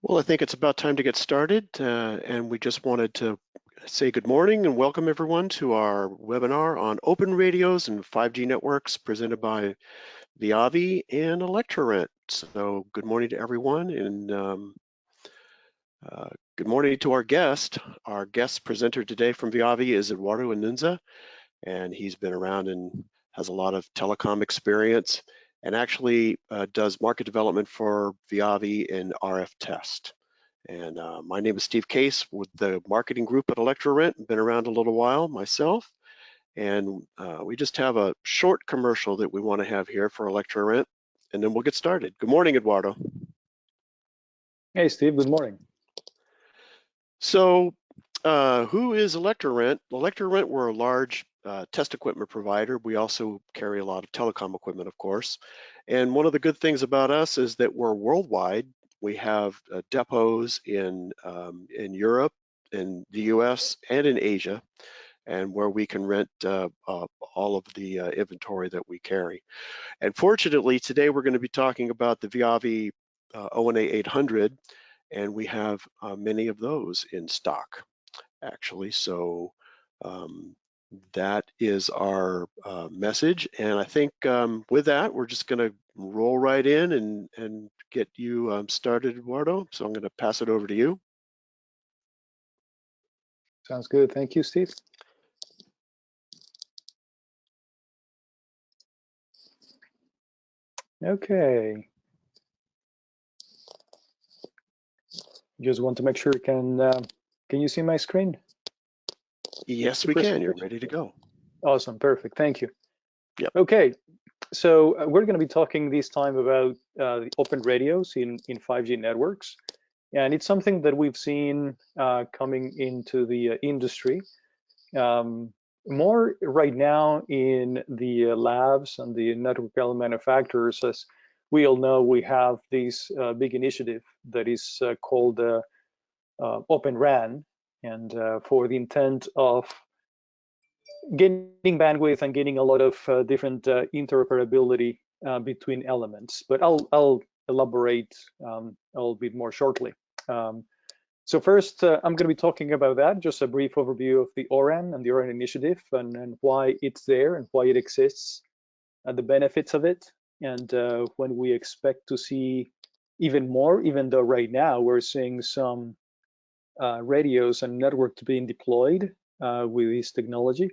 Well, I think it's about time to get started, and we just wanted to say good morning and welcome everyone to our webinar on open radios and 5G networks presented by VIAVI and Electro. So good morning to everyone, and good morning to our guest. Our guest presenter today from VIAVI is Eduardo Inzunza, and he's been around and has a lot of telecom experience and actually does market development for VIAVI in RF test. And my name is Steve Case with the marketing group at Electro. Been around a little while myself. And we just have a short commercial that we want to have here for Electro, and then we'll get started. Good morning, Eduardo. Hey, Steve, good morning. So who is Electro? Electro, we're a large test equipment provider. We also carry a lot of telecom equipment, of course. And one of the good things about us is that we're worldwide. We have depots in Europe, in the US, and in Asia, and where we can rent all of the inventory that we carry. And fortunately, today we're going to be talking about the VIAVI ONA 800, and we have many of those in stock, actually. So that is our message. And I think with that, we're just going to roll right in and get you started, Eduardo. So I'm going to pass it over to you. Sounds good. Thank you, Steve. Okay. Just want to make sure can you see my screen? Yes, we can. You're ready to go. Awesome. Perfect. Thank you. Yep. Okay. So we're going to be talking this time about the open radios in 5G networks. And it's something that we've seen coming into the industry. More right now in the labs and the network element manufacturers. As we all know, we have this big initiative that is called Open RAN, and for the intent of gaining bandwidth and gaining a lot of different interoperability between elements. But I'll elaborate a little bit more shortly. So first, I'm going to be talking about that, just a brief overview of the OREN and the OREN initiative and why it's there and why it exists, and the benefits of it, and when we expect to see even more, even though right now we're seeing some radios and networks being deployed with this technology,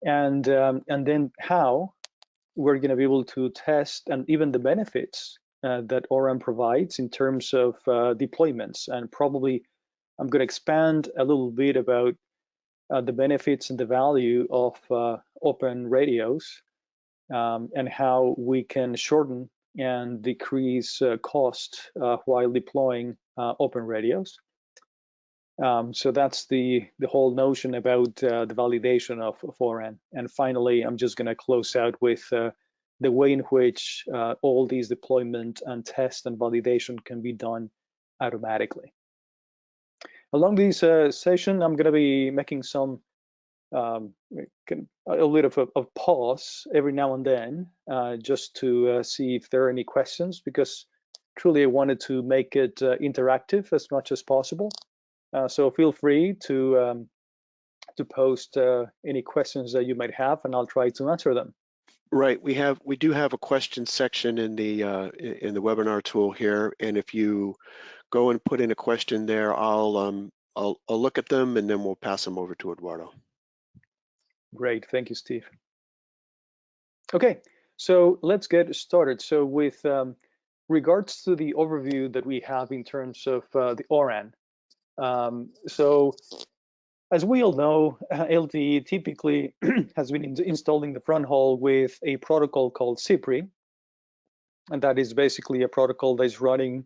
and then how we're going to be able to test and even the benefits that OREN provides in terms of deployments. And probably I'm going to expand a little bit about the benefits and the value of open radios and how we can shorten and decrease cost while deploying open radios. So that's the whole notion about the validation of OREN. And finally, I'm just going to close out with the way in which all these deployment and test and validation can be done automatically. Along this session, I'm going to be making some a little bit of pause every now and then just to see if there are any questions, because truly I wanted to make it interactive as much as possible. So feel free to post any questions that you might have, and I'll try to answer them. Right, we do have a question section in the webinar tool here, and if you go and put in a question there, I'll look at them and then we'll pass them over to Eduardo. Great, thank you, Steve. Okay, so let's get started. So with regards to the overview that we have in terms of the OREN, so as we all know, LTE typically has been installing the fronthaul with a protocol called CPRI, and that is basically a protocol that is running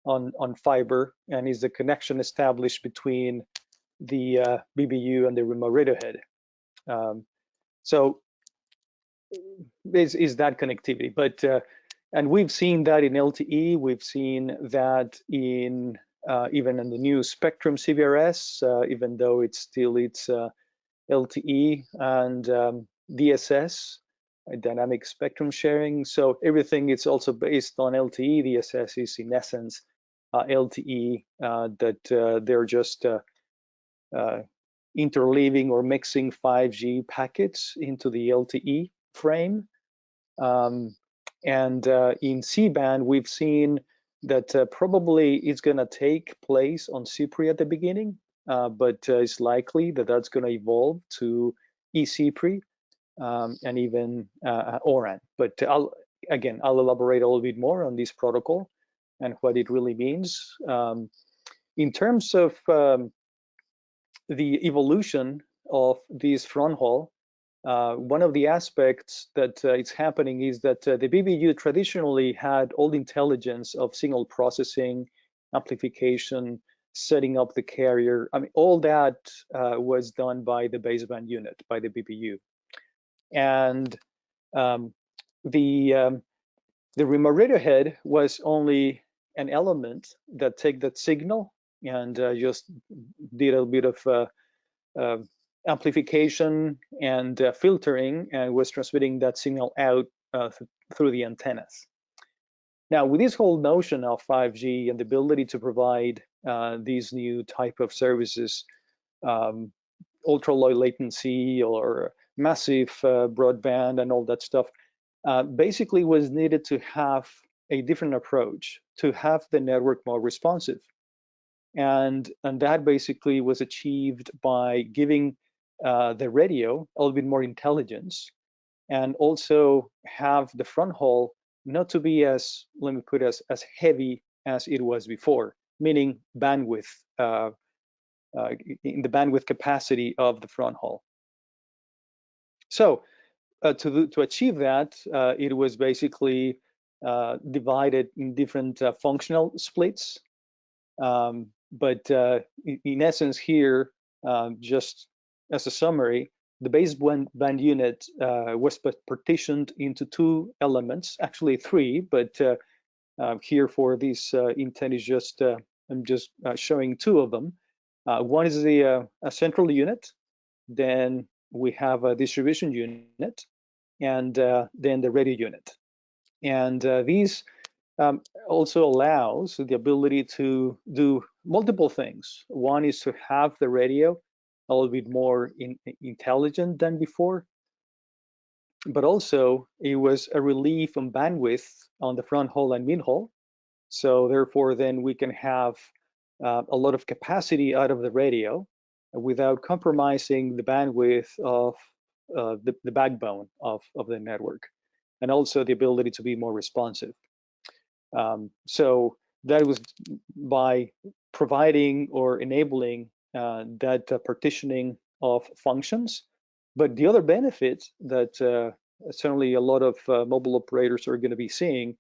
on fiber and is the connection established between the BBU and the remote radio head. So is that connectivity, but and we've seen that in LTE, we've seen that in even in the new Spectrum CBRS, even though it's still LTE and DSS, dynamic spectrum sharing. So everything is also based on LTE. DSS is in essence LTE that they're just interleaving or mixing 5G packets into the LTE frame. And in C-band, we've seen that probably it's going to take place on CPRI at the beginning, but it's likely that that's going to evolve to eCPRI and even OREN. But I'll elaborate a little bit more on this protocol and what it really means. In terms of the evolution of this fronthaul, one of the aspects that is happening is that the BBU traditionally had all the intelligence of signal processing, amplification, setting up the carrier. I mean, all that was done by the baseband unit, by the BBU. And the moderator head was only an element that take that signal and just did a bit of amplification and filtering and was transmitting that signal out through the antennas. Now, with this whole notion of 5G and the ability to provide these new type of services, ultra low latency or massive broadband and all that stuff, basically was needed to have a different approach to have the network more responsive. And that basically was achieved by giving the radio a little bit more intelligence, and also have the fronthaul not to be as, let me put it, as heavy as it was before, meaning bandwidth, in the bandwidth capacity of the fronthaul. So to achieve that, it was basically divided in different functional splits. But in essence here, just as a summary, the baseband unit was partitioned into two elements, actually three, but here for this intent is just, I'm just showing two of them. One is a central unit, then we have a distribution unit, and then the radio unit. And these also allows the ability to do multiple things. One is to have the radio a little bit more intelligent than before, but also it was a relief on bandwidth on the fronthaul and midhaul. So therefore, then we can have a lot of capacity out of the radio without compromising the bandwidth of the backbone of the network, and also the ability to be more responsive. So that was by providing or enabling that partitioning of functions. But the other benefit that certainly a lot of mobile operators are going to be seeing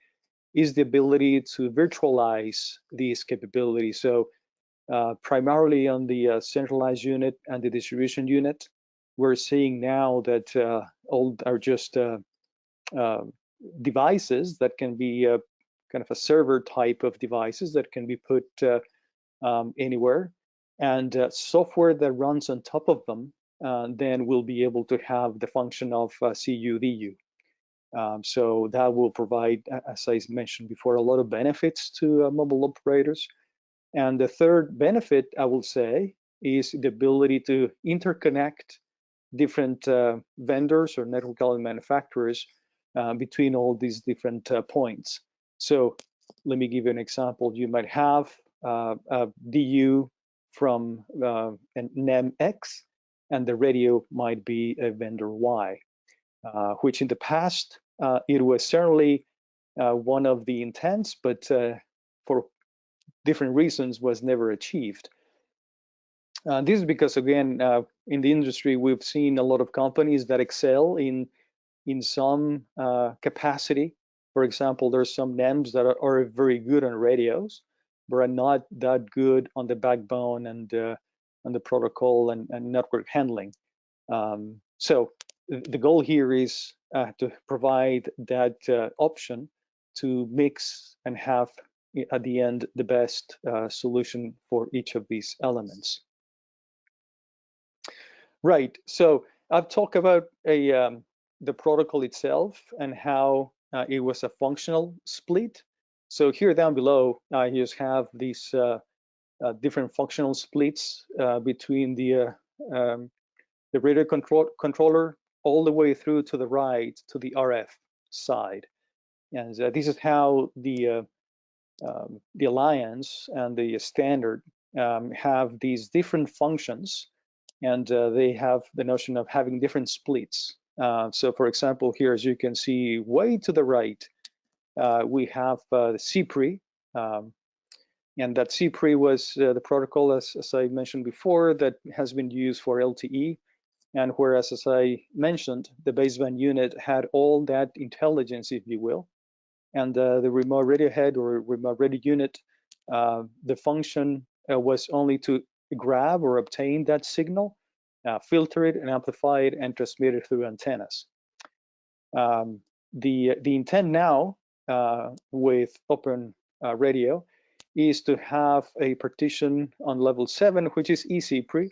is the ability to virtualize these capabilities. So primarily on the centralized unit and the distribution unit, we're seeing now that all are just devices that can be kind of a server type of devices that can be put anywhere, and software that runs on top of them then will be able to have the function of CU/DU. So that will provide, as I mentioned before, a lot of benefits to mobile operators. And the third benefit, I will say, is the ability to interconnect different vendors or network element manufacturers between all these different points. So let me give you an example. You might have a DU from an NEM X, and the radio might be a vendor Y, which in the past, it was certainly one of the intents, but for different reasons was never achieved. This is because, again, in the industry, we've seen a lot of companies that excel in some capacity. For example, there's some NEMs that are very good on radios, but are not that good on the backbone and on the protocol and network handling. So the goal here is to provide that option to mix and have at the end the best solution for each of these elements. Right. So I've talked about the protocol itself and how it was a functional split. So here down below, you just have these different functional splits between the radio controller all the way through to the right to the RF side. And this is how the Alliance and the standard have these different functions, and they have the notion of having different splits. So for example, here, as you can see way to the right, we have the CPRI, and that CPRI was the protocol, as I mentioned before, that has been used for LTE. And whereas, as I mentioned, the baseband unit had all that intelligence, if you will, and the remote radio head or remote radio unit, the function was only to grab or obtain that signal, filter it and amplify it and transmit it through antennas. The intent now with Open Radio is to have a partition on level 7, which is eCPRI,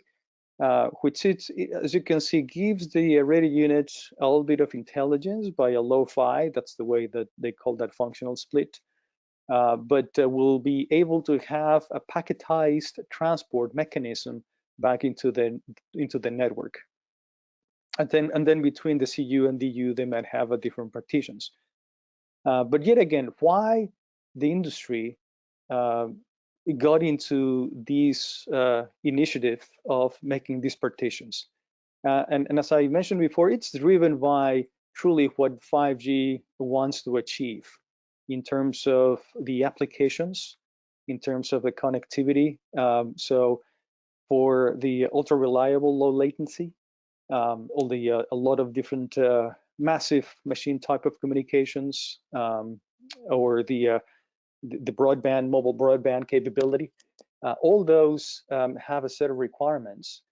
which is, as you can see, gives the radio unit a little bit of intelligence by a low fi. That's the way that they call that functional split. But we'll be able to have a packetized transport mechanism back into the network. And then between the CU and DU, they might have a different partitions. But yet again, why the industry got into this initiative of making these partitions? And as I mentioned before, it's driven by truly what 5G wants to achieve in terms of the applications, in terms of the connectivity. So for the ultra reliable low latency, a lot of different massive machine type of communications, or the broadband, mobile broadband capability, all those have a set of requirements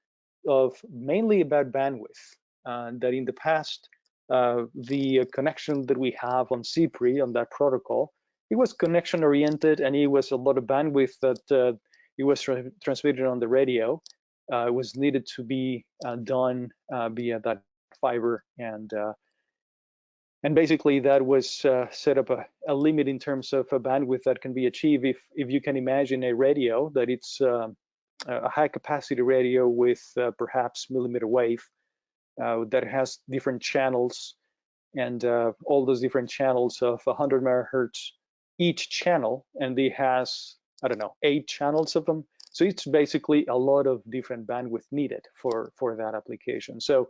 of mainly about bandwidth. That in the past, the connection that we have on CPRI, on that protocol, it was connection oriented, and it was a lot of bandwidth that it was transmitted on the radio. It was needed to be done via that fiber, and basically that was set up a limit in terms of a bandwidth that can be achieved. If you can imagine a radio that it's a high capacity radio with perhaps millimeter wave that has different channels, and all those different channels of 100 megahertz each channel, and it has, I don't know, 8 channels of them. So it's basically a lot of different bandwidth needed for that application. So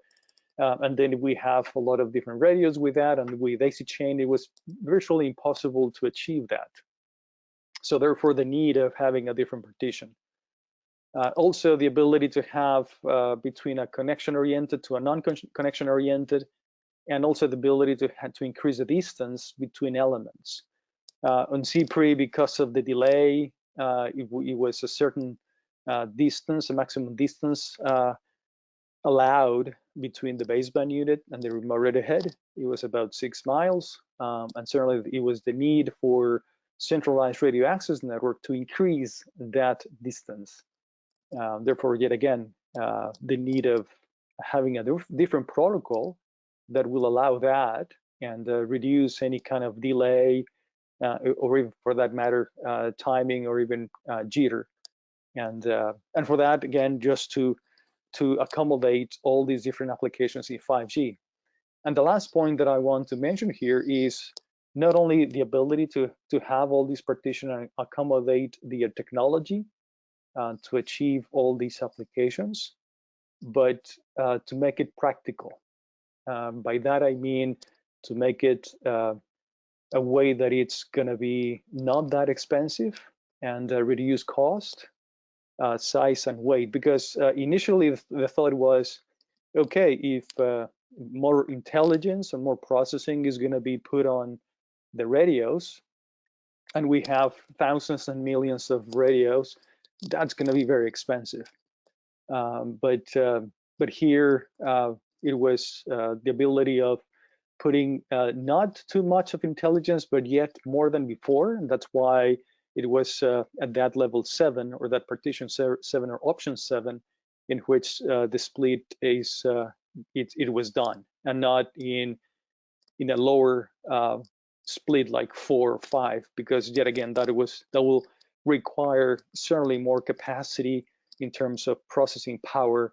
and then we have a lot of different radios with that, and with AC chain, it was virtually impossible to achieve that. So therefore, the need of having a different partition. Also, the ability to have between a connection-oriented to a non-connection-oriented, and also the ability to increase the distance between elements. On CPRI, because of the delay, it was a certain distance, a maximum distance allowed between the baseband unit and the remote radio head. It was about 6 miles, and certainly it was the need for centralized radio access network to increase that distance. Therefore, yet again, the need of having a different protocol that will allow that and reduce any kind of delay, or even for that matter, timing or even jitter. And for that, again, just to accommodate all these different applications in 5G. And the last point that I want to mention here is not only the ability to have all these partitions and accommodate the technology to achieve all these applications, but to make it practical. By that I mean to make it a way that it's going to be not that expensive and reduce cost, size, and weight. Because initially the thought was, okay, if more intelligence and more processing is going to be put on the radios, and we have thousands and millions of radios, that's going to be very expensive. But here it was the ability of putting not too much of intelligence, but yet more than before. And that's why it was at that level 7, or that partition 7, or option 7, in which the split is it was done, and not in a lower split like 4 or 5, because yet again, that will require certainly more capacity in terms of processing power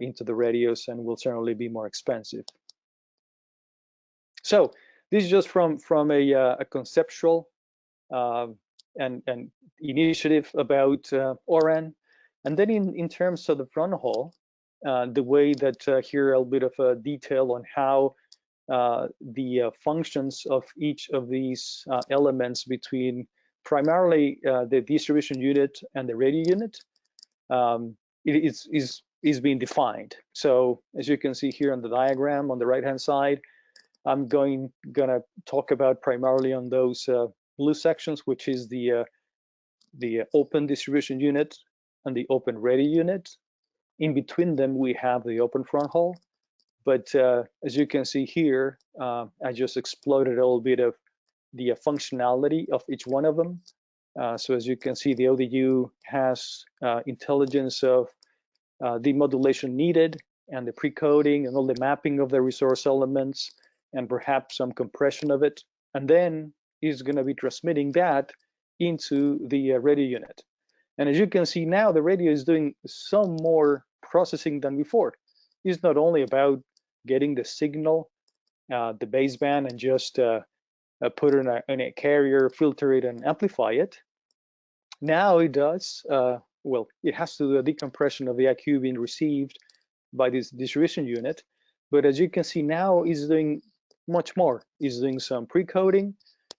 into the radios, and will certainly be more expensive. So this is just from a conceptual and initiative about OREN. And then in terms of the fronthaul, the way that here a little bit of a detail on how the functions of each of these elements between primarily the distribution unit and the radio unit is being defined. So as you can see here on the diagram on the right-hand side, I'm gonna talk about primarily on those blue sections, which is the open distribution unit and the open radio unit. In between them, we have the open fronthaul. But as you can see here, I just exploded a little bit of the functionality of each one of them. So as you can see, the ODU has intelligence of the modulation needed and the pre-coding and all the mapping of the resource elements and perhaps some compression of it. And then is going to be transmitting that into the radio unit. And as you can see now, the radio is doing some more processing than before. It's not only about getting the signal, the baseband, and just put it in a carrier, filter it, and amplify it. Now it does, well, it has to do a decompression of the IQ being received by this distribution unit. But as you can see now, it's doing much more. It's doing some pre-coding,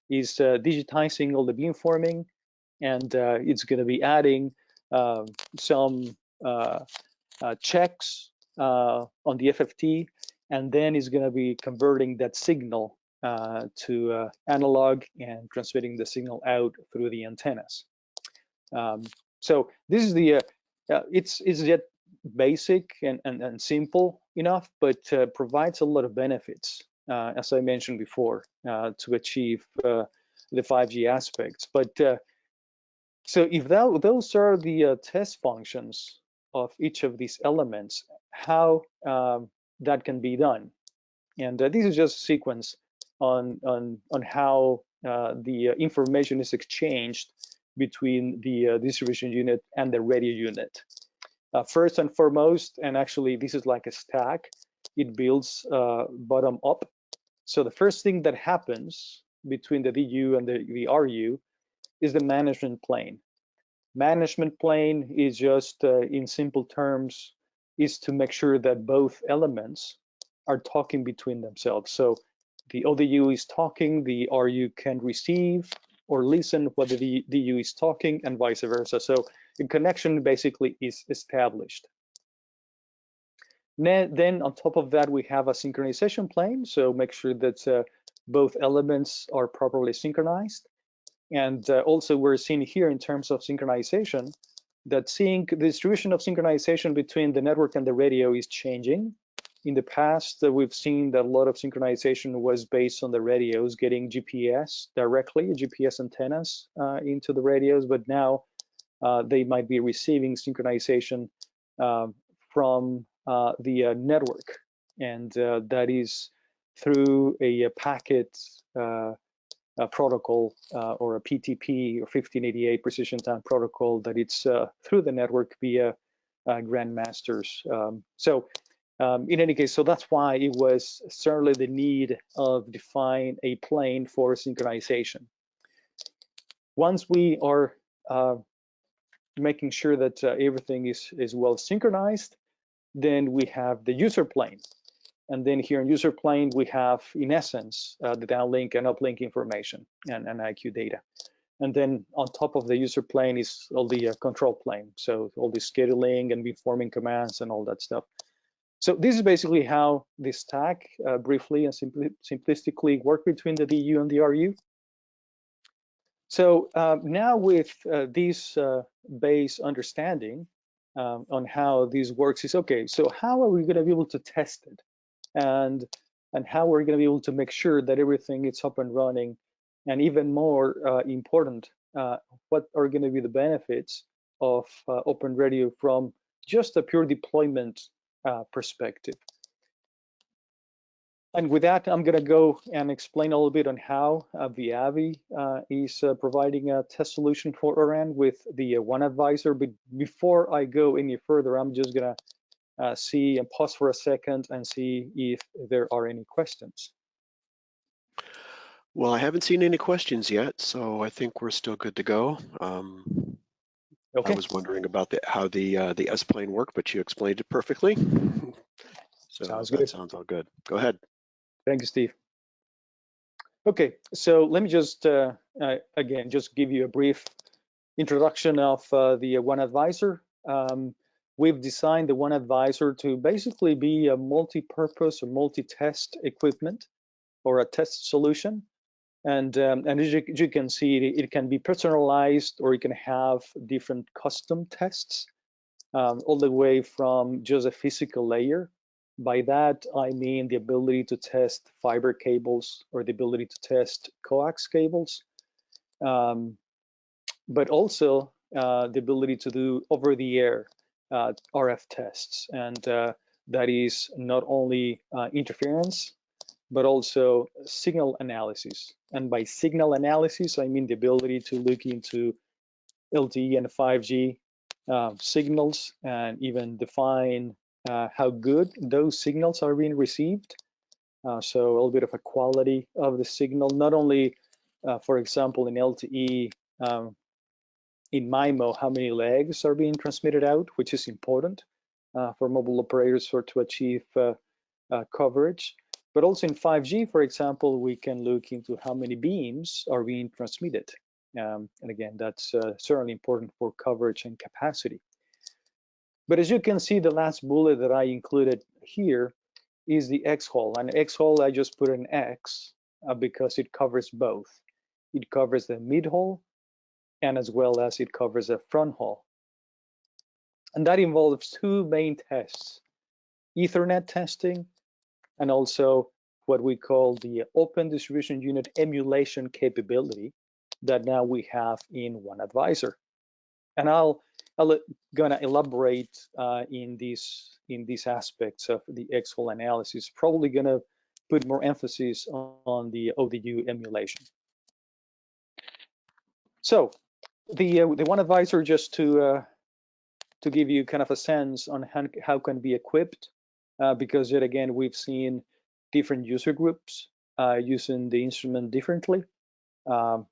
it's digitizing all the beamforming, and it's going to be adding some checks on the FFT, and then it's going to be converting that signal to analog and transmitting the signal out through the antennas. So this is the it's yet basic and simple enough, but provides a lot of benefits, as I mentioned before, to achieve the 5G aspects. But so if those are the test functions of each of these elements, how that can be done. And this is just a sequence on how the information is exchanged between the distribution unit and the radio unit. First and foremost, and actually this is like a stack, it builds bottom up. So the first thing that happens between the DU and the RU is the management plane. Management plane is just, in simple terms, is to make sure that both elements are talking between themselves. So the ODU is talking, the RU can receive or listen what the DU is talking, and vice versa. So the connection basically is established. Then on top of that, we have a synchronization plane. So make sure that both elements are properly synchronized. And also we're seeing here in terms of synchronization that the distribution of synchronization between the network and the radio is changing. In the past, we've seen that a lot of synchronization was based on the radios getting GPS directly, GPS antennas into the radios, but now they might be receiving synchronization from the network, and that is through a packet protocol or a PTP or 1588 precision time protocol that it's through the network via grandmasters. In any case, so that's why it was certainly the need of define a plane for synchronization. Once we are making sure that everything is well synchronized, then we have the user plane. And then here in user plane, we have, in essence, the downlink and uplink information and IQ data. And then on top of the user plane is all the control plane. So all the scheduling and beamforming commands and all that stuff. So this is basically how the stack briefly and simplistically work between the DU and the RU. So now with this base understanding on how this works is, okay, so how are we going to be able to test it? And how we're going to be able to make sure that everything is up and running, and even more important, what are going to be the benefits of Open Radio from just a pure deployment perspective. And with that, I'm going to go and explain a little bit on how VIAVI is providing a test solution for OREN with the One Advisor. But before I go any further, I'm just going to see and pause for a second and see if there are any questions. Well, I haven't seen any questions yet, so I think we're still good to go. Okay. I was wondering about how the S-plane worked, but you explained it perfectly. So Sounds that good. sounds all good. Go ahead. Thank you, Steve. Okay, so let me just, again, just give you a brief introduction of the One Advisor. We've designed the One Advisor to basically be a multi-purpose or multi-test equipment or a test solution. And as you can see, it can be personalized, or it can have different custom tests, all the way from just a physical layer. By that, I mean the ability to test fiber cables or the ability to test coax cables, but also the ability to do over-the-air RF tests. And that is not only interference, but also signal analysis. And by signal analysis, I mean the ability to look into LTE and 5G signals and even define how good those signals are being received. So a little bit of a quality of the signal, not only, for example, in LTE, in MIMO, how many legs are being transmitted out, which is important for mobile operators to achieve coverage. But also in 5G, for example, we can look into how many beams are being transmitted. And again, that's certainly important for coverage and capacity. But as you can see, the last bullet that I included here is the X hole. And X hole, I just put an X because it covers both. It covers the mid hole, and as well as it covers a front haul. And that involves two main tests: Ethernet testing, and also what we call the Open Distribution Unit emulation capability that now we have in One Advisor. And I'm gonna elaborate in these aspects of the X-hole analysis, probably gonna put more emphasis on the ODU emulation. So the One Advisor, just to give you kind of a sense on how can be equipped, because yet again, we've seen different user groups using the instrument differently.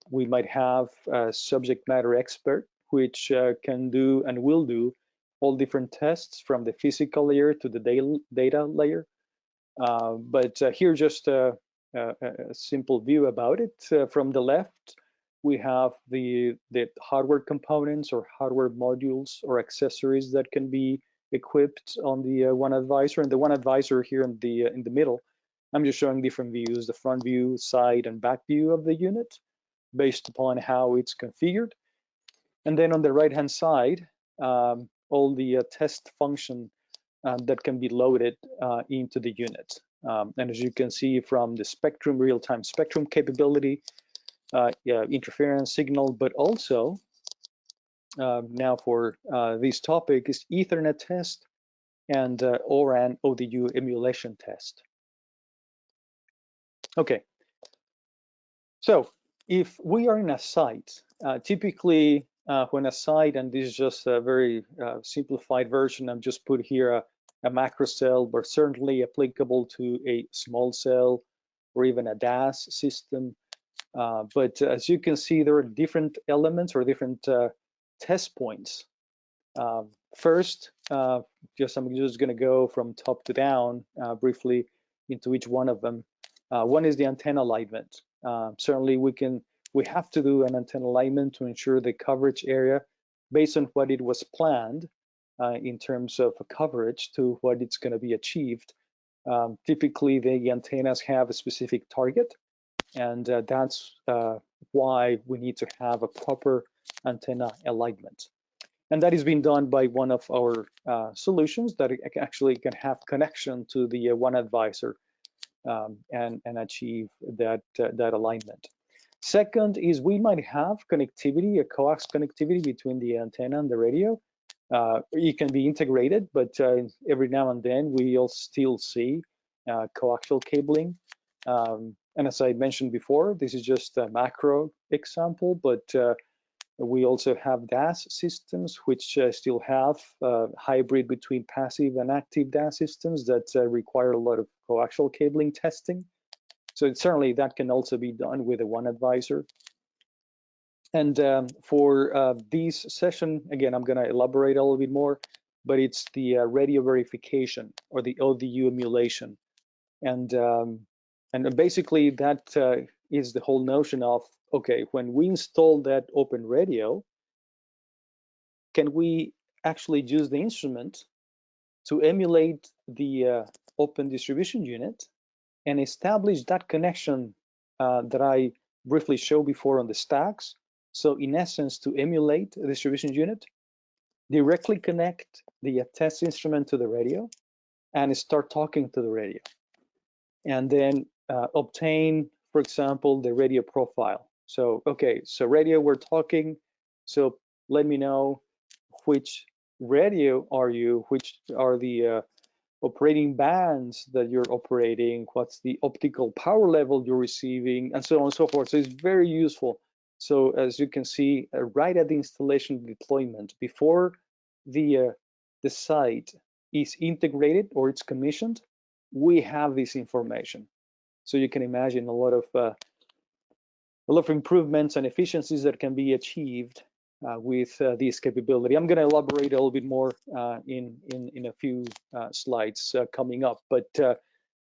We might have a subject matter expert, which can do and will do all different tests from the physical layer to the data layer. But here, just a simple view about it. From the left, we have the hardware components or hardware modules or accessories that can be equipped on the One Advisor. And the One Advisor here in the middle, I'm just showing different views: the front view, side, and back view of the unit, based upon how it's configured. And then on the right-hand side, all the test function that can be loaded into the unit. And as you can see from the spectrum, real-time spectrum capability, interference signal, but also now for this topic is Ethernet test and ORAN ODU emulation test. Okay, so if we are in a site, typically when a site, and this is just a very simplified version, I've just put here a macro cell, but certainly applicable to a small cell or even a DAS system. But as you can see, there are different elements or different test points. First, I'm just going to go from top to down briefly into each one of them. One is the antenna alignment. Certainly, we have to do an antenna alignment to ensure the coverage area based on what it was planned in terms of coverage to what it's going to be achieved. Typically, the antennas have a specific target, and that's why we need to have a proper antenna alignment. And that is being done by one of our solutions that actually can have connection to the One Advisor and achieve that alignment. Second is we might have connectivity, a coax connectivity between the antenna and the radio. It can be integrated, but every now and then we'll still see coaxial cabling. And as I mentioned before, this is just a macro example, but we also have DAS systems, which still have hybrid between passive and active DAS systems that require a lot of coaxial cabling testing. So certainly that can also be done with a one advisor. And for this session, again, I'm going to elaborate a little bit more, but it's the radio verification or the ODU emulation. And basically that is the whole notion of, okay, when we install that open radio, can we actually use the instrument to emulate the open distribution unit and establish that connection that I briefly showed before on the stacks? So in essence, to emulate a distribution unit, directly connect the test instrument to the radio and start talking to the radio. And then obtain, for example, the radio profile. So, okay, so radio, we're talking. So let me know which radio are you, which are the operating bands that you're operating, what's the optical power level you're receiving, and so on and so forth. So it's very useful. So as you can see, right at the installation deployment, before the site is integrated or it's commissioned, we have this information. So you can imagine a lot of improvements and efficiencies that can be achieved with this capability. I'm going to elaborate a little bit more in a few slides coming up, but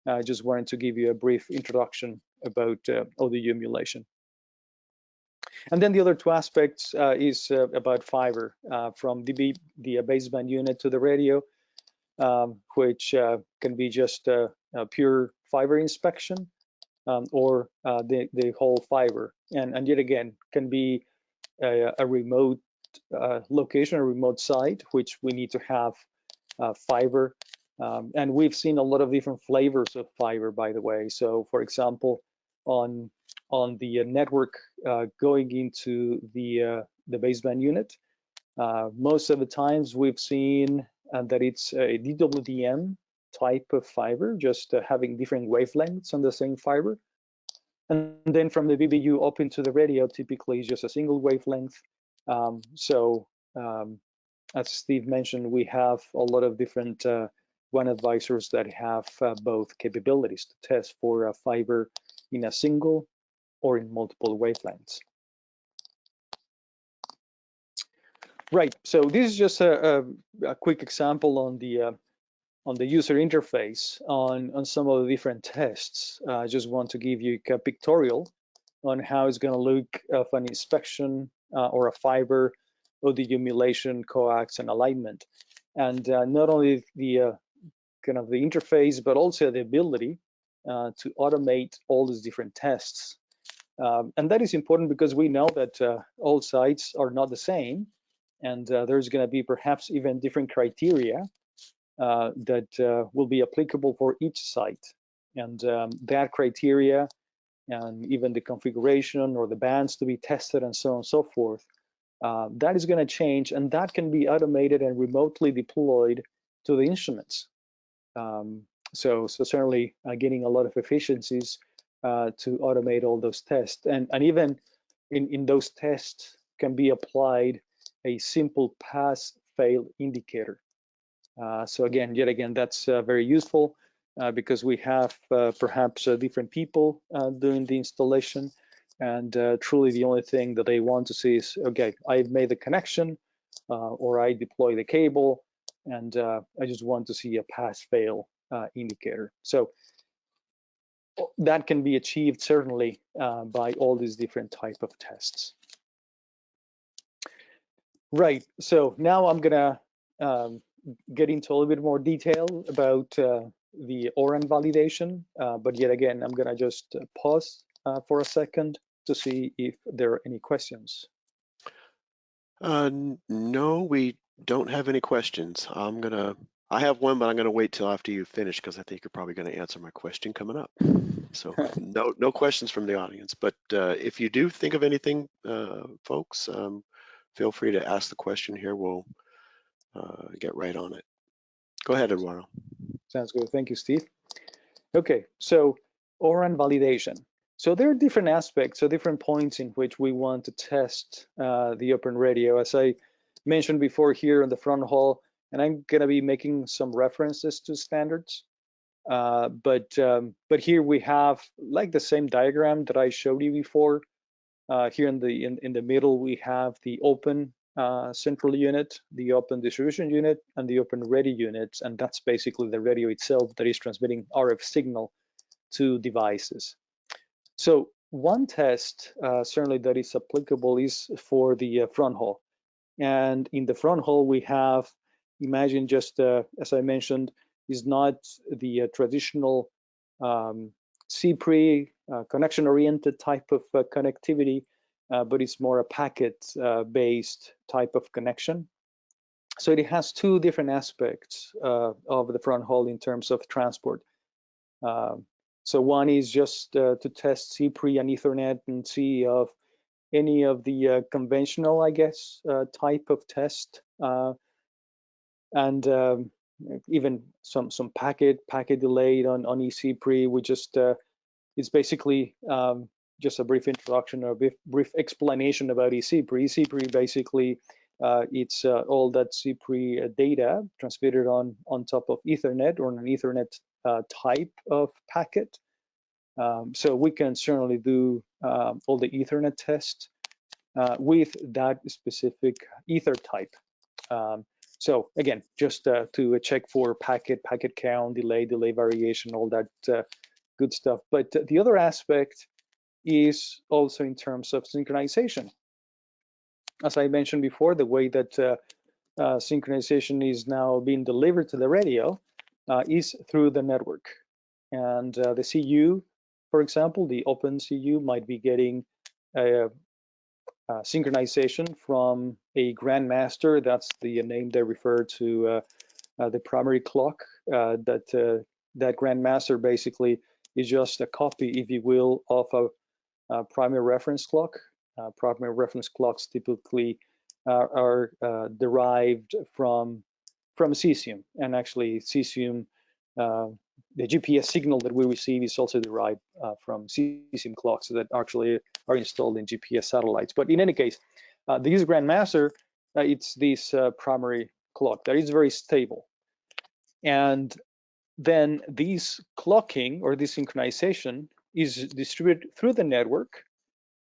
I just wanted to give you a brief introduction about ODU emulation. And then the other two aspects is about fiber from the baseband unit to the radio, which can be just a pure fiber inspection or the whole fiber. And yet again, can be a remote location, a remote site, which we need to have fiber. And we've seen a lot of different flavors of fiber, by the way. So for example, on the network going into the baseband unit, most of the times we've seen that it's a DWDM type of fiber, just having different wavelengths on the same fiber. And then from the BBU up into the radio, typically is just a single wavelength. As Steve mentioned, we have a lot of different WAN advisors that have both capabilities to test for fiber in a single or in multiple wavelengths. Right, so this is just a quick example on the user interface on some of the different tests. I just want to give you a pictorial on how it's going to look of an inspection or a fiber or the emulation, coax, and alignment. And not only the kind of the interface, but also the ability to automate all these different tests. And that is important because we know that all sites are not the same, and there's going to be perhaps even different criteria that will be applicable for each site. And that criteria and even the configuration or the bands to be tested and so on and so forth, that is going to change, and that can be automated and remotely deployed to the instruments. So certainly getting a lot of efficiencies to automate all those tests. And even in those tests can be applied a simple pass-fail indicator. So again, yet again, that's very useful because we have perhaps different people doing the installation, and truly the only thing that they want to see is, okay, I've made the connection or I deploy the cable, and I just want to see a pass-fail indicator. So that can be achieved certainly by all these different type of tests. Right, so now I'm gonna get into a little bit more detail about the OREN validation, but yet again, I'm gonna just pause for a second to see if there are any questions. No, we don't have any questions. I have one, but I'm gonna wait till after you finish because I think you're probably gonna answer my question coming up. So no questions from the audience, but if you do think of anything, folks, feel free to ask the question here. We'll get right on it. Go ahead, Eduardo. Sounds good. Thank you, Steve. Okay, so OREN validation. So there are different aspects, so different points in which we want to test the open radio. As I mentioned before here in the front hall, and I'm going to be making some references to standards. But here we have like the same diagram that I showed you before. Here in the middle, we have the open central unit, the open distribution unit, and the open radio units, and that's basically the radio itself that is transmitting RF signal to devices. So one test certainly that is applicable is for the front haul. And in the front haul, we have, imagine just as I mentioned, is not the traditional CPRI connection-oriented type of connectivity, but it's more a packet-based type of connection. So it has two different aspects of the front haul in terms of transport. So one is just to test CPRI and Ethernet and see of any of the conventional, I guess, type of test, and even some packet delayed on eCPRI. We just it's basically just a brief introduction or a brief explanation about eCPRI. eCPRI basically it's all that CPRI data transmitted on top of Ethernet or an Ethernet type of packet. So we can certainly do all the Ethernet tests with that specific ether type. So again, just to check for packet count, delay variation, all that good stuff. But the other aspect is also in terms of synchronization. As I mentioned before, the way that synchronization is now being delivered to the radio is through the network. And the CU, for example, the open CU might be getting a synchronization from a grandmaster. That's the name they refer to the primary clock. That grandmaster basically is just a copy, if you will, of a primary reference clock. Primary reference clocks typically are derived from cesium, and actually cesium, the GPS signal that we receive is also derived from cesium clocks that actually are installed in GPS satellites. But in any case, this grandmaster, it's this primary clock that is very stable. And then this clocking or this synchronization is distributed through the network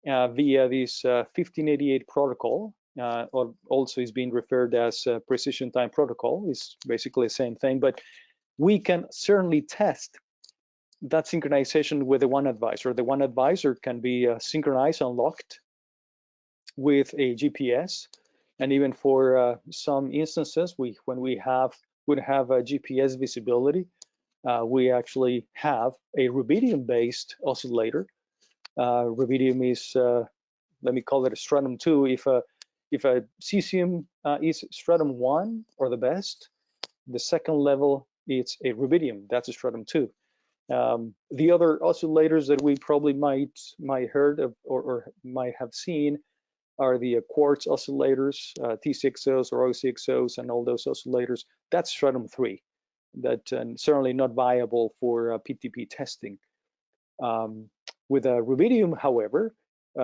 via this 1588 protocol, or also is being referred as precision time protocol. It's basically the same thing, but we can certainly test that synchronization with the one advisor. The one advisor can be synchronized and locked with a GPS, and even for some instances, when we would have a GPS visibility, we actually have a rubidium-based oscillator. Rubidium is, let me call it a stratum 2. If a cesium is stratum 1 or the best, the second level it's a rubidium. That's a stratum 2. The other oscillators that we probably might heard of or might have seen are the quartz oscillators, T6Os or O6Os, and all those oscillators. That's stratum 3. That certainly not viable for PTP testing. With a rubidium, however,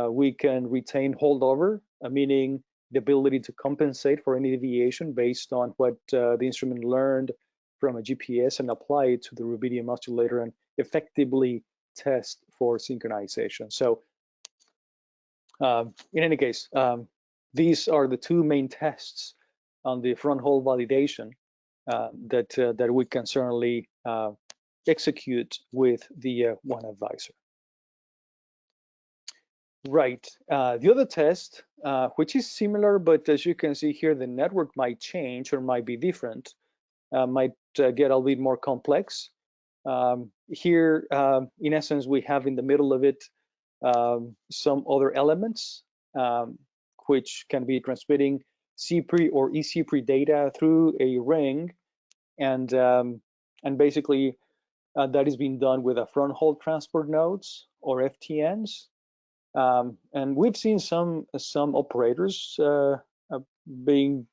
we can retain holdover, meaning the ability to compensate for any deviation based on what the instrument learned from a GPS and apply it to the rubidium oscillator and effectively test for synchronization. So in any case, these are the two main tests on the front haul validation that we can certainly execute with the one advisor. Right. The other test, which is similar, but as you can see here, the network might change or might be different, might get a little bit more complex. Here, in essence, we have in the middle of it some other elements which can be transmitting CPRI or eCPRI data through a ring, and basically that is being done with a front haul transport nodes or FTNs. And we've seen some operators being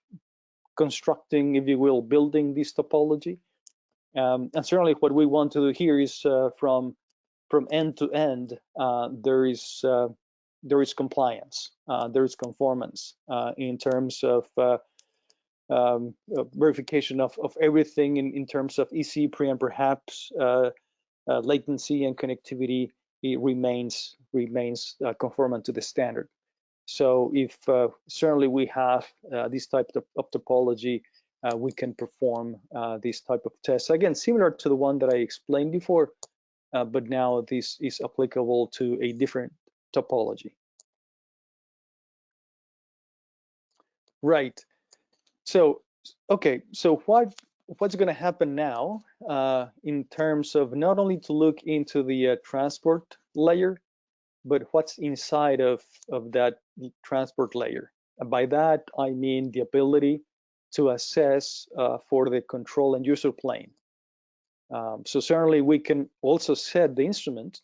constructing, if you will, building this topology. And certainly what we want to do here is from end to end, there is compliance, there is conformance in terms of verification of everything in terms of CPRI, and perhaps latency and connectivity. It remains conformant to the standard. So if certainly we have this type of topology, we can perform this type of tests. Again, similar to the one that I explained before, but now this is applicable to a different topology. Right. So, okay, so what's going to happen now in terms of not only to look into the transport layer, but what's inside of that transport layer? And by that, I mean the ability to assess for the control and user plane. So certainly we can also set the instrument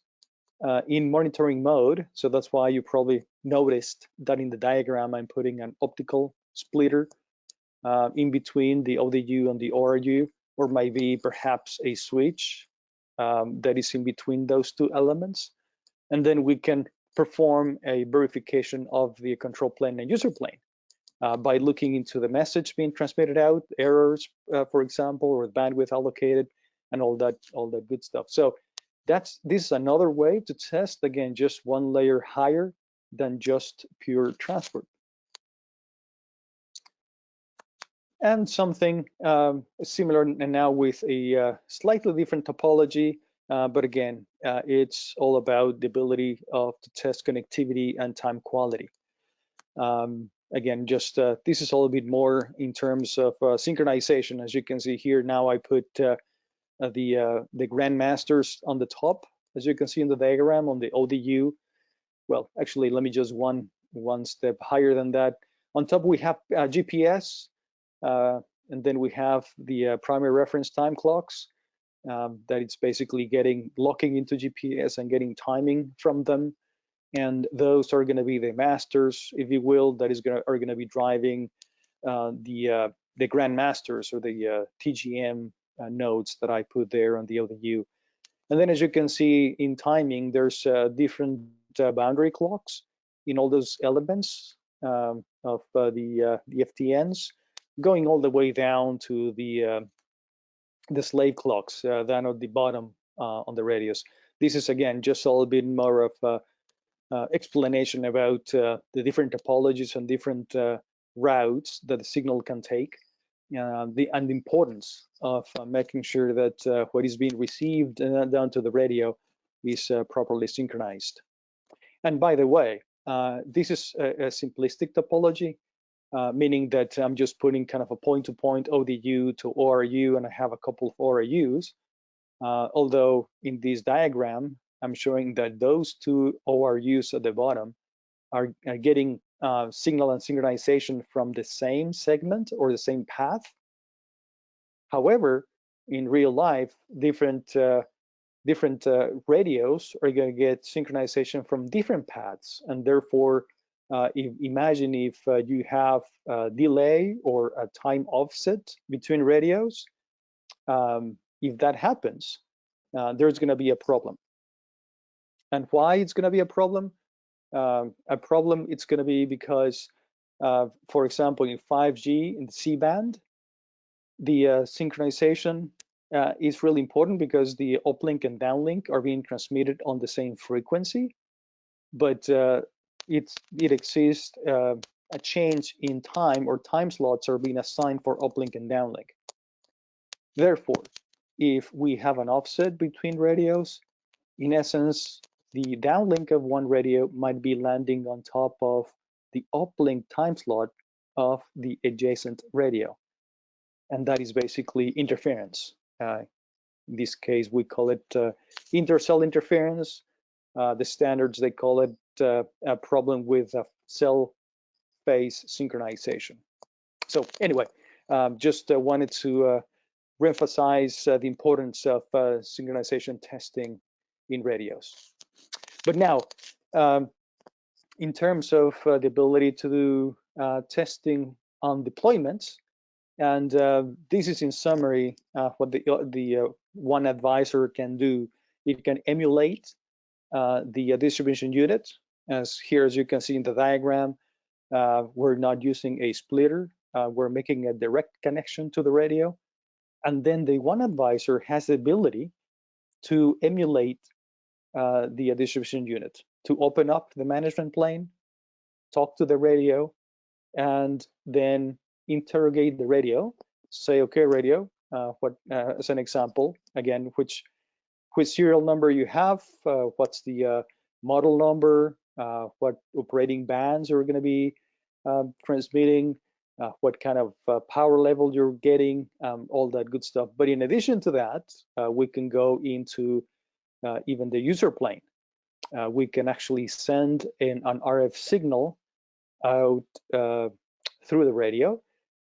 in monitoring mode. So that's why you probably noticed that in the diagram, I'm putting an optical splitter in between the ODU and the ORU, or maybe perhaps a switch that is in between those two elements. And then we can perform a verification of the control plane and user plane by looking into the message being transmitted out, errors, for example, or bandwidth allocated, and all that good stuff. So this is another way to test, again, just one layer higher than just pure transport. And something similar now with a slightly different topology, but again, it's all about the ability to test connectivity and time quality. Again, just this is all a bit more in terms of synchronization. As you can see here, now I put the grandmasters on the top, as you can see in the diagram on the ODU. Well, actually, let me just one step higher than that. On top, we have GPS. And then we have the primary reference time clocks that it's basically locking into GPS and getting timing from them. And those are going to be the masters, if you will, that are going to be driving the grandmasters or the TGM nodes that I put there on the ODU. And then, as you can see in timing, there's different boundary clocks in all those elements of the FTNs, going all the way down to the slave clocks down at the bottom on the radios. This is, again, just a little bit more of explanation about the different topologies and different routes that the signal can take, and the importance of making sure that what is being received down to the radio is properly synchronized. And by the way, this is a simplistic topology, meaning that I'm just putting kind of a point-to-point ODU to ORU, and I have a couple of ORUs. Although in this diagram, I'm showing that those two ORUs at the bottom are getting signal and synchronization from the same segment or the same path. However, in real life, different radios are going to get synchronization from different paths, and therefore, imagine if you have a delay or a time offset between radios. If that happens, there's going to be a problem. And why it's going to be a problem? It's going to be because, for example, in 5G in the C-band, the synchronization is really important because the uplink and downlink are being transmitted on the same frequency, but it exists a change in time, or time slots are being assigned for uplink and downlink. Therefore, if we have an offset between radios, in essence, the downlink of one radio might be landing on top of the uplink time slot of the adjacent radio. And that is basically interference. In this case, we call it intercell interference. The standards, they call it a problem with cell phase synchronization. So anyway, just wanted to reemphasize the importance of synchronization testing in radios. But now, in terms of the ability to do testing on deployments, And this is in summary what the one advisor can do. It can emulate the distribution unit. As here, as you can see in the diagram, we're not using a splitter. We're making a direct connection to the radio. And then the one advisor has the ability to emulate the distribution unit, to open up the management plane, talk to the radio, and then interrogate the radio. Say, okay, radio, as an example, again, which serial number you have, what's the model number, what operating bands are going to be transmitting, what kind of power level you're getting, all that good stuff. But in addition to that, we can go into even the user plane. We can actually send an RF signal out through the radio,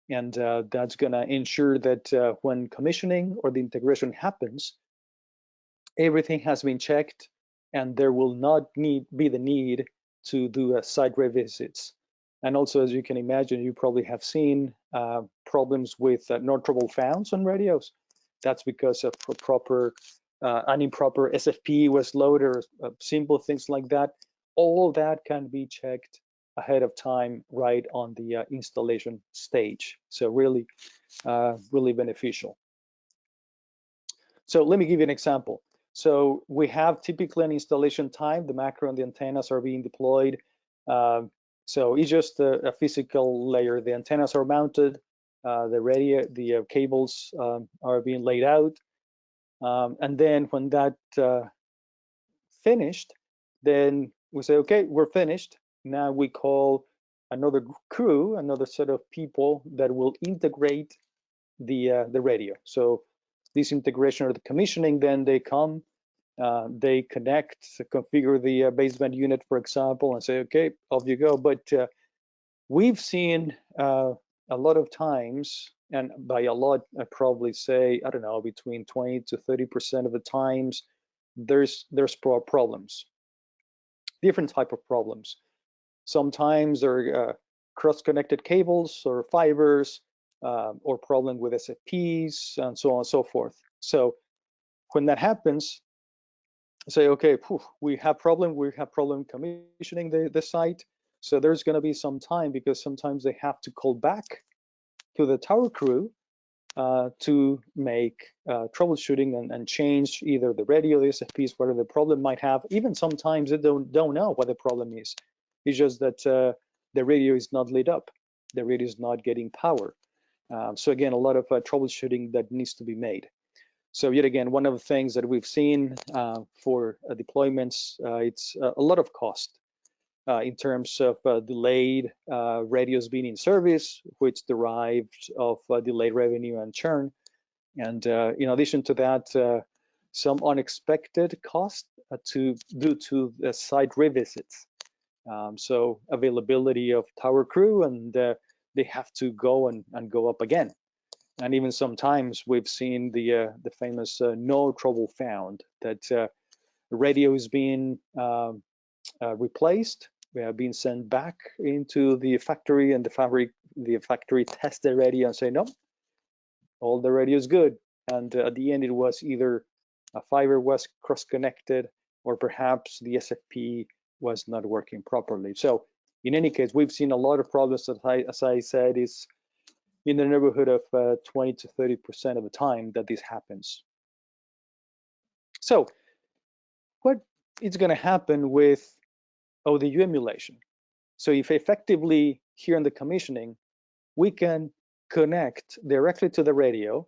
and that's going to ensure that when commissioning or the integration happens, everything has been checked, and there will not be the need to do site revisits. And also, as you can imagine, you probably have seen problems with no trouble founds on radios. That's because of an improper SFP was loaded, or simple things like that. All that can be checked ahead of time right on the installation stage. So really, really beneficial. So let me give you an example. So we have typically an installation time. The macro and the antennas are being deployed. So it's just a physical layer. The antennas are mounted. The cables are being laid out. And then when that finished, then we say, okay, we're finished. Now we call another crew, another set of people that will integrate the radio. So this integration or the commissioning, then they come, they connect, configure the baseband unit, for example, and say, okay, off you go. But we've seen a lot of times, and by a lot, I probably say, I don't know, between 20 to 30% of the times, there's problems, different type of problems. Sometimes they're cross-connected cables or fibers, or problem with SFPs, and so on and so forth. So when that happens, say, okay, we have problem commissioning the site. So there's going to be some time, because sometimes they have to call back to the tower crew to make troubleshooting and change either the radio, the SFPs, whatever the problem might have. Even sometimes they don't know what the problem is. It's just that the radio is not lit up. The radio is not getting power. So again, a lot of troubleshooting that needs to be made. So yet again, one of the things that we've seen for deployments, it's a lot of cost in terms of delayed radios being in service, which derived of delayed revenue and churn. And in addition to that, some unexpected cost due to the site revisits. So availability of tower crew, and they have to go and go up again. And even sometimes we've seen the famous no trouble found, that radio is being replaced, being sent back into the factory, and the factory tests the radio and say, no, all the radio is good. And at the end, it was either a fiber was cross-connected, or perhaps the SFP was not working properly. So in any case, we've seen a lot of problems that, as I said, is in the neighborhood of 20 to 30% of the time that this happens. So what is going to happen with ODU emulation? So if effectively here in the commissioning, we can connect directly to the radio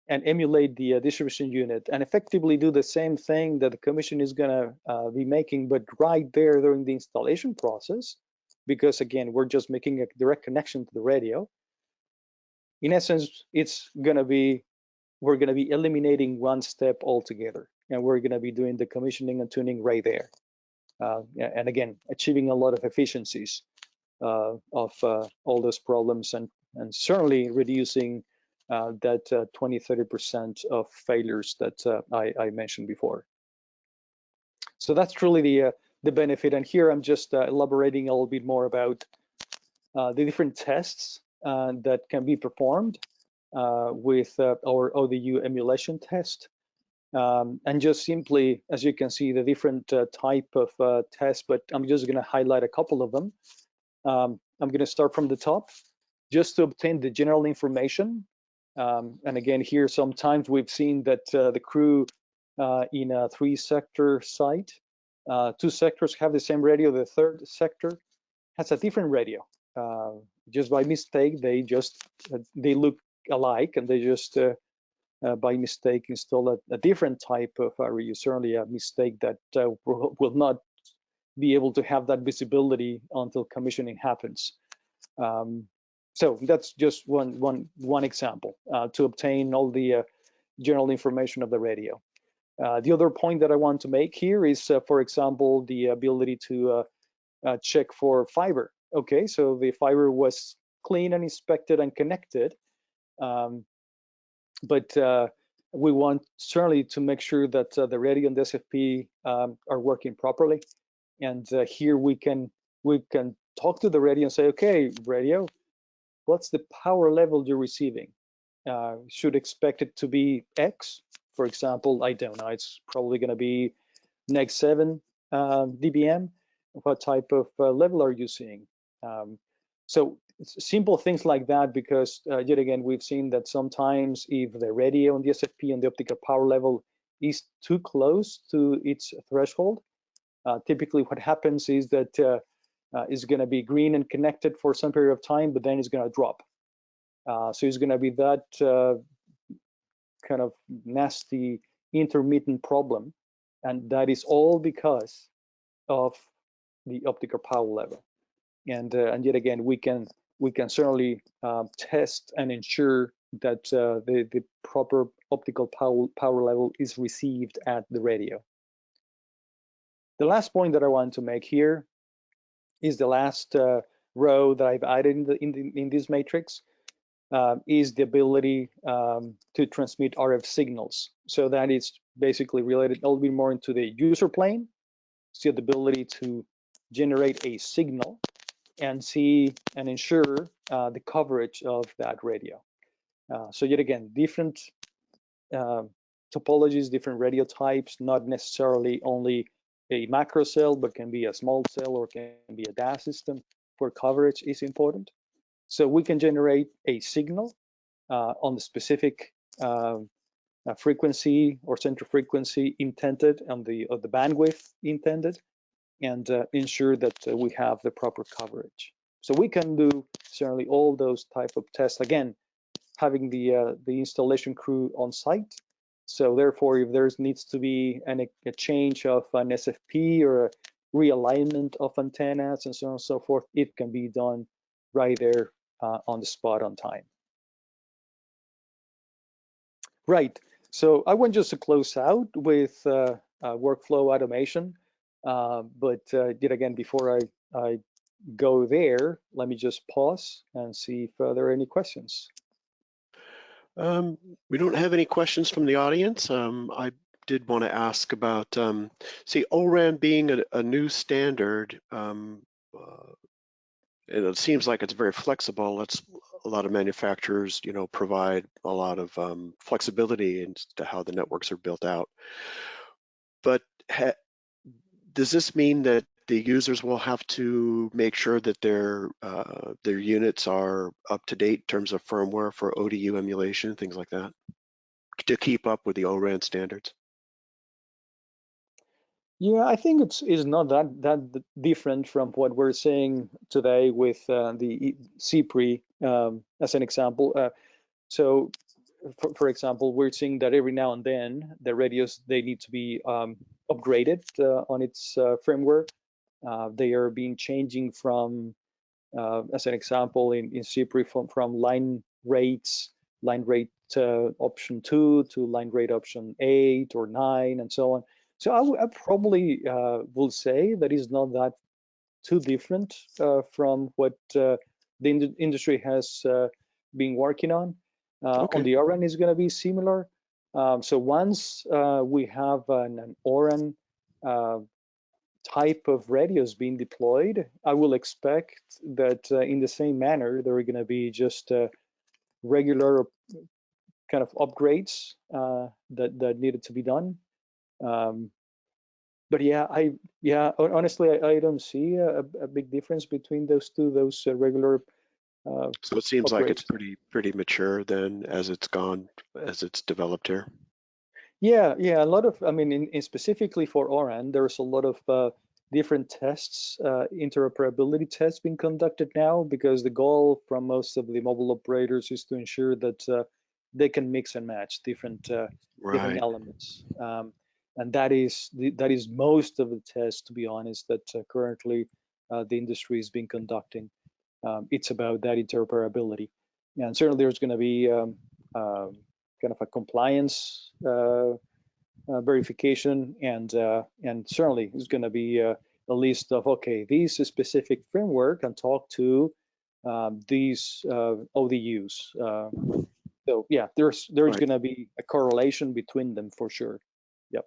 and emulate the distribution unit and effectively do the same thing that the commission is going to be making, but right there during the installation process, because again, we're just making a direct connection to the radio. In essence, we're going to be eliminating one step altogether, and we're going to be doing the commissioning and tuning right there. And again, achieving a lot of efficiencies of all those problems, and certainly reducing that 20-30% of failures that I mentioned before. So that's truly the benefit. And here I'm just elaborating a little bit more about the different tests that can be performed with our ODU emulation test. And just simply, as you can see, the different type of tests, but I'm just going to highlight a couple of them. I'm going to start from the top, just to obtain the general information. And again, here sometimes we've seen that the crew in a 3-sector site, 2 sectors have the same radio, the 3rd sector has a different radio. Just by mistake, they look alike, and they just by mistake install a different type of radio. Certainly a mistake that will not be able to have that visibility until commissioning happens. So that's just one example to obtain all the general information of the radio. The other point that I want to make here is, for example, the ability to check for fiber. Okay, so the fiber was clean and inspected and connected, but we want certainly to make sure that the radio and the SFP are working properly. And here we can talk to the radio and say, okay, radio, what's the power level you're receiving? Should expect it to be X, for example. I don't know. It's probably going to be next 7 dBm. What type of level are you seeing? So simple things like that, because yet again, we've seen that sometimes if the radio and the SFP and the optical power level is too close to its threshold, typically what happens is that it's going to be green and connected for some period of time, but then it's going to drop. So it's going to be that kind of nasty intermittent problem, and that is all because of the optical power level. And yet again, we can certainly test and ensure that the proper optical power level is received at the radio. The last point that I want to make here is the last row that I've added in this matrix. Is the ability to transmit RF signals. So that is basically related a little bit more into the user plane. So the ability to generate a signal and see and ensure the coverage of that radio. So yet again, different topologies, different radio types, not necessarily only a macro cell, but can be a small cell or can be a DAS system where coverage is important. So we can generate a signal on the specific frequency or center frequency intended, on the bandwidth intended, and ensure that we have the proper coverage. So we can do certainly all those type of tests, again, having the installation crew on site. So therefore, if there needs to be a change of an SFP or a realignment of antennas and so on and so forth, it can be done right there on the spot on time. Right. So I want just to close out with workflow automation. But yet again, before I go there, let me just pause and see if there are any questions. We don't have any questions from the audience. I did want to ask about, see, OREN being a new standard, and it seems like it's very flexible. It's a lot of manufacturers, provide a lot of flexibility into how the networks are built out. But does this mean that the users will have to make sure that their units are up to date in terms of firmware for ODU emulation, things like that, to keep up with the OREN standards? Yeah, I think it's not that different from what we're saying today with the CPRI as an example. So, for example, we're seeing that every now and then the radios, they need to be upgraded on its firmware. They are being changing from, as an example, in CPRI from line rate option 2 to line rate option 8 or 9 and so on. So I probably will say that is not that too different from what the industry has been working on. Okay. On the OREN is going to be similar. So once we have an OREN type of radios being deployed, I will expect that in the same manner, there are going to be just regular kind of upgrades that needed to be done. But yeah, honestly, I don't see a big difference between those two, those regular So it seems like it's upgrades. pretty mature then as it's developed here. Yeah, a lot of, I mean, in specifically for OREN, there's a lot of different tests, interoperability tests being conducted now, because the goal from most of the mobile operators is to ensure that they can mix and match different Right. elements. And that is most of the tests, to be honest, that currently the industry has been conducting. It's about that interoperability. And certainly there's going to be kind of a compliance verification, and certainly there's going to be a list of, okay, these specific framework can talk to these ODUs. So yeah, there's Right. going to be a correlation between them for sure. Yep.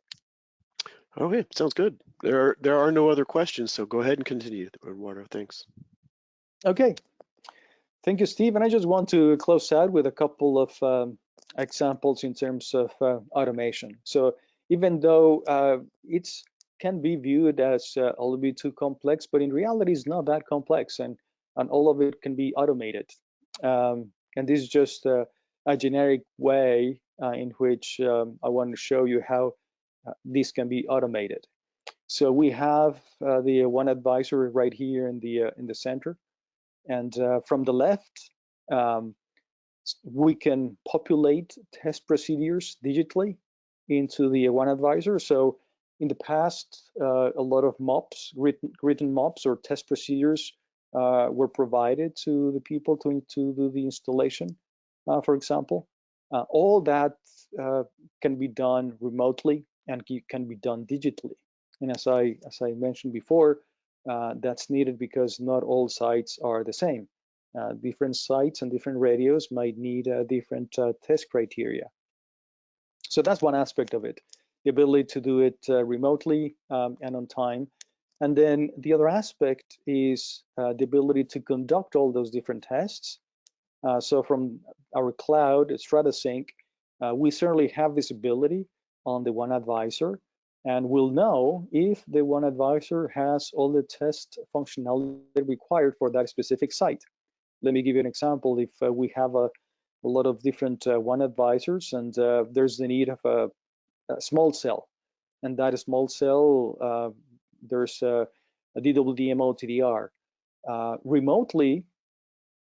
Okay, sounds good. There are no other questions, so go ahead and continue, Eduardo. Thanks. Okay. Thank you, Steve. And I just want to close out with a couple of examples in terms of automation. So even though it can be viewed as a little bit too complex, but in reality, it's not that complex, and all of it can be automated. And this is just a generic way in which I want to show you how this can be automated. So we have the one advisor right here in the center. And from the left, um, we can populate test procedures digitally into the one advisor. So in the past, a lot of MOPs, written MOPs or test procedures were provided to the people to do the installation, for example. All that can be done remotely and can be done digitally. And as I mentioned before, that's needed because not all sites are the same. Different sites and different radios might need different test criteria. So that's one aspect of it, the ability to do it remotely and on time. And then the other aspect is the ability to conduct all those different tests. So from our cloud, StrataSync, we certainly have visibility on the one advisor, and we'll know if the one advisor has all the test functionality required for that specific site. Let me give you an example. If we have a lot of different one advisors, and there's the need of a small cell, and that small cell, there's a DWDM OTDR. Remotely,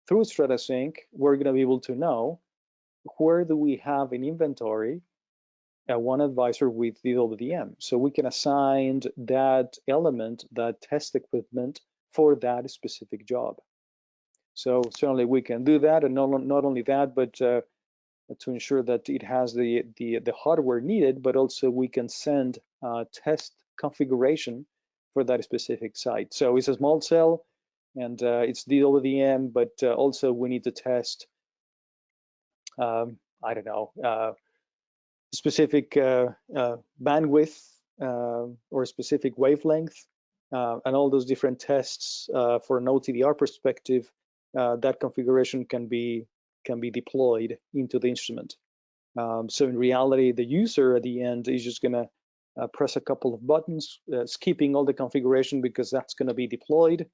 through StrataSync, we're going to be able to know where do we have in inventory one advisor with DWDM. So we can assign that element, that test equipment, for that specific job. So certainly we can do that, and not only that, but to ensure that it has the hardware needed, but also we can send test configuration for that specific site. So it's a small cell, and it's DWDM, but also we need to test, I don't know, specific bandwidth or specific wavelength, and all those different tests for an OTDR perspective. That configuration can be deployed into the instrument. So in reality, the user at the end is just going to press a couple of buttons, skipping all the configuration, because that's going to be deployed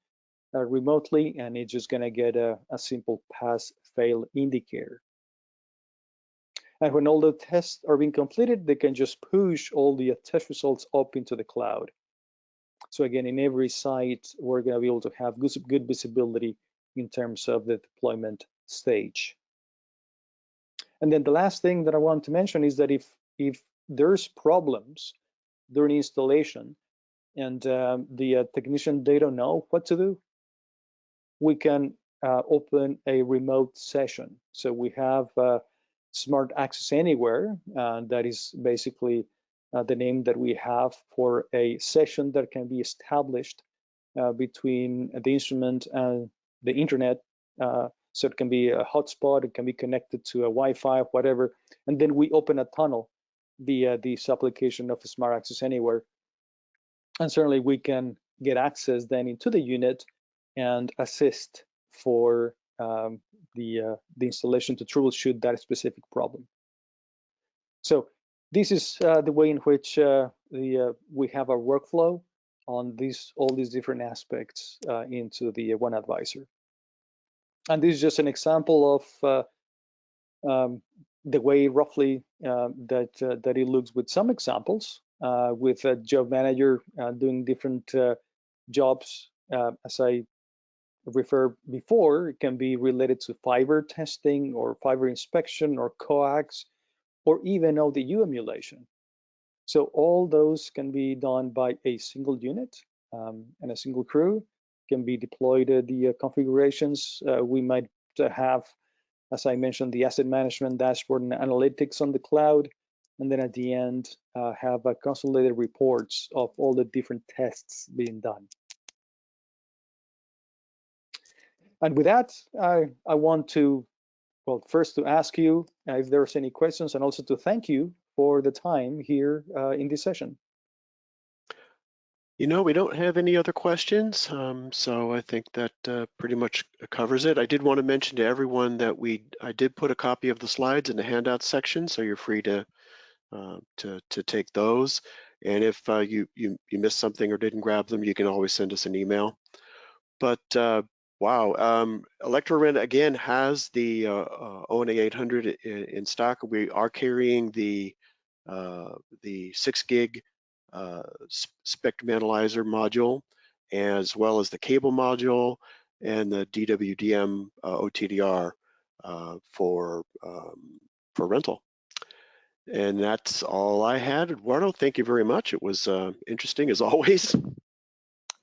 remotely, and it's just going to get a simple pass-fail indicator. And when all the tests are being completed, they can just push all the test results up into the cloud. So again, in every site, we're going to be able to have good visibility in terms of the deployment stage. And then the last thing that I want to mention is that if there's problems during installation and the technician, they don't know what to do, we can open a remote session. So we have Smart Access Anywhere, that is basically the name that we have for a session that can be established between the instrument and the internet. So it can be a hotspot, it can be connected to a Wi-Fi, whatever, and then we open a tunnel via this application of Smart Access Anywhere. And certainly we can get access then into the unit and assist for the installation to troubleshoot that specific problem. So this is the way in which we have our workflow on all these different aspects into the One Advisor. And this is just an example of the way roughly that it looks with some examples, with a job manager doing different jobs. As I referred before, it can be related to fiber testing or fiber inspection or coax, or even ODU emulation. So all those can be done by a single unit and a single crew. Can be deployed the configurations. We might have, as I mentioned, the asset management dashboard and analytics on the cloud. And then at the end, have consolidated reports of all the different tests being done. And with that, I want to, well, first to ask you if there's any questions, and also to thank you for the time here in this session. You know, we don't have any other questions, so I think that pretty much covers it. I did want to mention to everyone that I did put a copy of the slides in the handout section, so you're free to take those. And if you missed something or didn't grab them, you can always send us an email. But wow, ElectroRent again has the ONA 800 in stock. We are carrying the 6 gig spectrum analyzer module, as well as the cable module and the DWDM OTDR for rental. And that's all I had. Eduardo, thank you very much. It was interesting as always.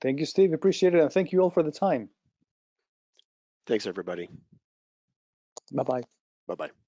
Thank you, Steve. Appreciate it. And thank you all for the time. Thanks, everybody. Bye-bye. Bye-bye.